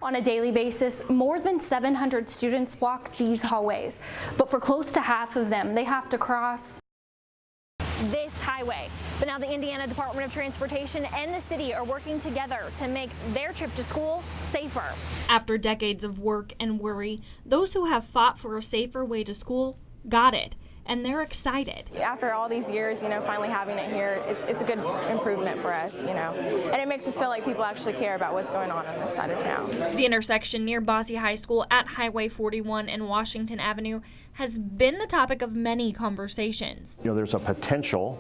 On a daily basis, more than 700 students walk these hallways, but for close to half of them, they have to cross this highway. But now the Indiana Department of Transportation and the city are working together to make their trip to school safer. After decades of work and worry, those who have fought for a safer way to school got it, and they're excited. After all these years, finally having it here, it's a good improvement for us, and it makes us feel like people actually care about what's going on this side of town. The intersection near Bosse High School at Highway 41 and Washington Avenue has been the topic of many conversations. There's a potential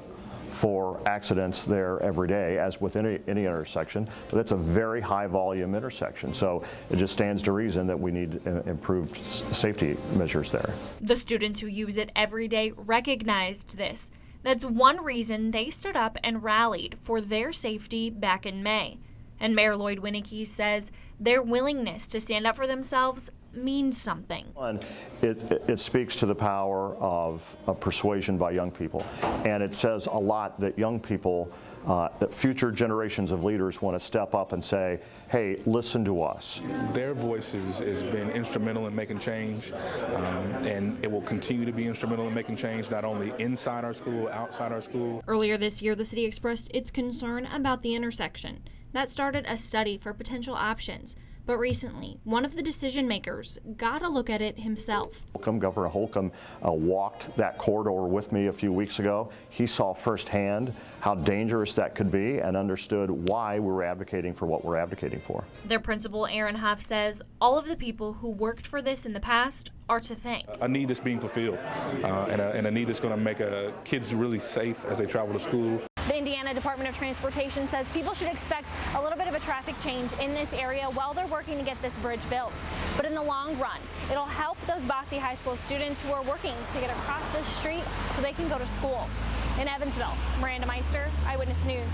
for accidents there every day, as with any intersection, but it's a very high volume intersection, so it just stands to reason that we need improved safety measures there. The students who use it every day recognized this. That's one reason they stood up and rallied for their safety back in May. And Mayor Lloyd Winnicky says their willingness to stand up for themselves means something. And it speaks to the power of persuasion by young people, and it says a lot that young people, that future generations of leaders want to step up and say, hey, listen to us. Their voices has been instrumental in making change, and it will continue to be instrumental in making change, not only inside our school, outside our school. Earlier this year, the city expressed its concern about the intersection. That started a study for potential options. But recently, one of the decision makers got a look at it himself. Governor Holcomb walked that corridor with me a few weeks ago. He saw firsthand how dangerous that could be and understood why we're advocating for what we're advocating for. Their principal, Aaron Huff, says all of the people who worked for this in the past are to thank. A need that's being fulfilled, and a need that's going to make kids really safe as they travel to school. The Indiana Department of Transportation says people should expect a little bit of a traffic change in this area while they're working to get this bridge built. But in the long run, it'll help those Bosse High School students who are working to get across this street so they can go to school. In Evansville, Miranda Meister, Eyewitness News.